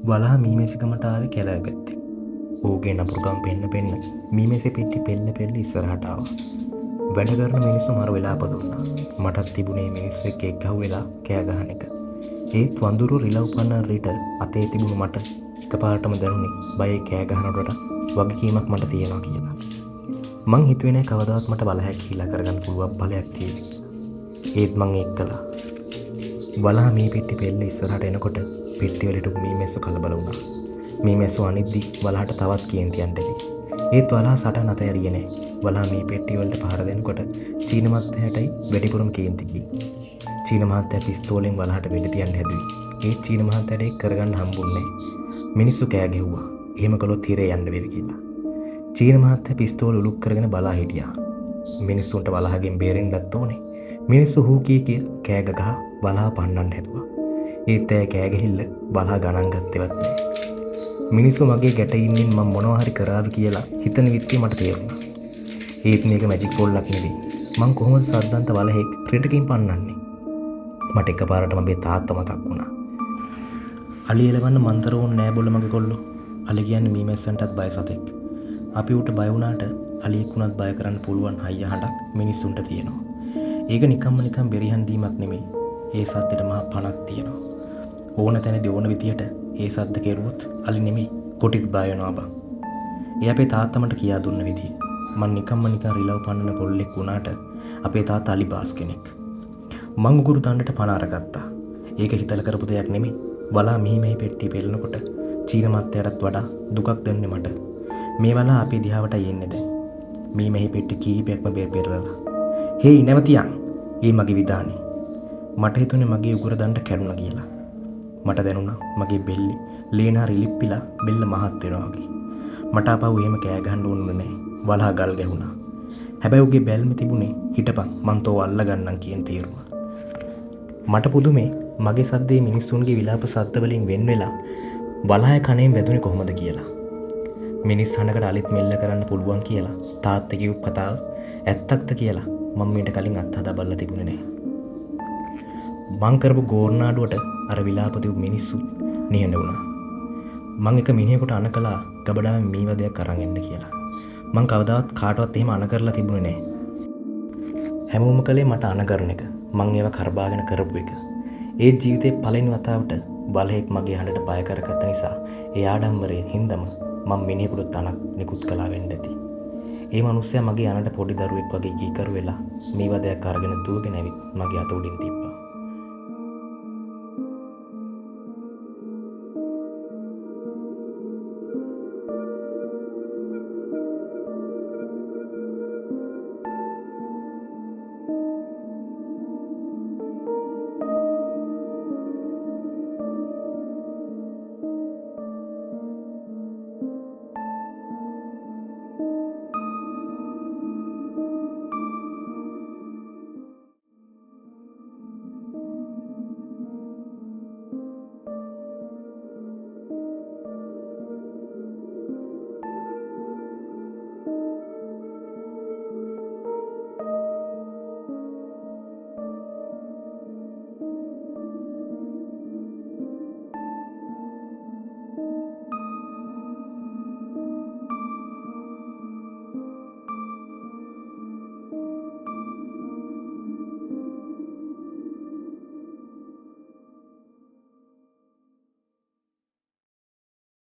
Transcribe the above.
වලහා මීමැසිකමට ආවේ කැලෑ පැත්තේ. ඌගේ නපුරුකම් පෙන්න මීමැසි පෙට්ටි පෙල්ල ඉස්සරහට ආවා. වැඩ කරන මිනිස්සු මර වෙලාප දුන්නා. මටත් තිබුණේ මිනිස්සු එක්ක එක්ගහුවෙලා කෑ ගහන එක. ඒත් වඳුරු රිලව් පන්න රිට අතේ තිබුණු මට එකපාරටම දැනුනේ බයේ කෑ ගහනකොට වගකීමක් මට තියෙනවා කියලා. මං හිතුවේ නෑ කවදාවත් මට බලහැක් කියලා කරගන්න පුළුවන් බලයක් තියෙයි. ඒත් මං ඒක කළා. වලහා මී පෙට්ටි පෙල්ල ඉස්සරහට එනකොට පෙට්ටි වලට මීමැස්සු කලබල වුණා. මීමැස්සු අනිද්දි වලහට තවත් කේන්ති යන්න දෙවි. ඒත් වලහා සටන අතහැරියේ නෑ. වලහා මී පෙට්ටි වලට පහර දෙනකොට චීන මහත්තයාටයි වැඩිපුරම කේන්ති ගියේ. චීන මහත්තයා පිස්තෝලෙන් වලහට වෙඩි තියන්න හැදුවේ. ඒත් චීන මහත්තයාට ඒක කරගන්න හම්බුන්නේ නෑ. මිනිස්සු කෑ ගැහුවා. එහෙම කළොත් හිරේ යන්න වෙවි කියලා. චීන මහත්තයා පිස්තෝල උලුක් කරගෙන බලා හිටියා. මිනිස්සුන්ට වලහගෙන් බේරෙන්නත් ඕනේ. මිනිස්සු හූ කී කෑ ගහ වලහා පන්නන්න හැදුවා. ඒත් ඇය කෑ ගහිල්ල වලහා ගණන් ගත්තේවත් නෑ. මිනිස්සු මගේ ගැටයින්නෙන් මම මොනවා හරි කරාවි කියලා හිතන විත්තිය මට තේරුණා. ඒත් මේක මැජික් පොල්ලක් නෙවෙයි. මං කොහොමද සද්දන්ත වලහෙක් රිටකින් පන්නන්නේ? මට එකපාරට මගේ තාත්තා මතක් වුණා. අලි එලවන්න මන්තර වුණ නෑ බොල්ල මගේ කොල්ලෝ. අලි කියන්නේ මීමැස්සන්ටත් බය සතෙක්. අපි ඌට බය වුණාට අලියෙක් උනත් බය කරන්න පුළුවන් හයිය හඬක් මිනිස්සුන්ට තියෙනවා. ඒක නිකන් බෙරිහන් දීමක් නෙමෙයි. ඒ සද්දෙට මහා පණක් තියෙනවා. ඕන තැනදී ඕන විදියට ඒ සද්ද කෙරුවොත් අලි නෙමෙයි කොටිත් බය වෙනවා බං. ඒ අපේ තාත්තා මට කියා දුන්න විදිය. මං නිකන් රිලව් පන්නන කොල්ලෙක් වුණාට අපේ තාත්තා අලි බාස් කෙනෙක්. මං උගුරු දණ්ඩට පණ අරගත්තා. ඒක හිතලා කරපු දෙයක් නෙමෙයි. වලා මීමැහි පෙට්ටිය පෙළනකොට චීන මත්තයටත් වඩා දුකක් දෙන්නේ මට. මේ වලා අපි දිහාවටයි එන්නේ දැන්. මීමැහි පෙට්ටි කීපයක්ම බෙරලා. හේයි නැවතියන්. ඒ මගේ විධානේ. මට හිතුනේ මගේ උගුර දණ්ඩ කැඩුණා කියලා. මට දැනුණා මගේ බෙල්ලේ ලේනා රිලිප්පිලා බෙල්ල මහත් වෙනවා වගේ. මට ආපහු එහෙම කෑ ගහන්න ඕනේ නැහැ. වලහා ගල් ගැහුණා. හැබැයි උගේ බැල්මේ තිබුණේ හිටපන් මං තෝ අල්ල ගන්නම් කියන තීරුව. මට පුදුමේ මගේ සද්දේ මිනිස්සුන්ගේ විලාප සද්ද වලින් වෙන් වෙලා වලහා කණෙන් වැදුනේ කොහොමද කියලා. මිනිස් හඬකට අලිත් මෙල්ල කරන්න පුළුවන් කියලා තාත්තා කිව්ව කතාව ඇත්තක්ද කියලා මම මීට කලින් අත්හදා බලලා තිබුණේ නැහැ. මං කරපු ගෝර්නාඩුවට අර විලාප දීපු මිනිස්සු නිහඬ වුණා. මං එක මිනිහෙකුට අණ කළා ගබඩාවෙන් මේ වදයක් අරන් එන්න කියලා. මං කවදාවත් කාටවත් එහෙම අණ කරලා තිබුණේ නැහැ. හැමෝම කලේ මට අණ කරන එක. මං ඒව කරබාගෙන කරපු එක. ඒ ජීවිතේ පළවෙනි වතාවට බලහෙක් මගේ හඬට බය කරගත්ත නිසා ඒ ආඩම්බරයේ හින්දම මම මිනිහෙකුට අණක් නිකුත් කළා වෙන්න ඇති. ඒ මිනිස්සයා මගේ අණට පොඩි දරුවෙක් වගේ කීකරු වෙලා මේ වදයක් අරගෙන දුවගෙන ඇවිත් මගේ අත උඩින් තිබ්බා.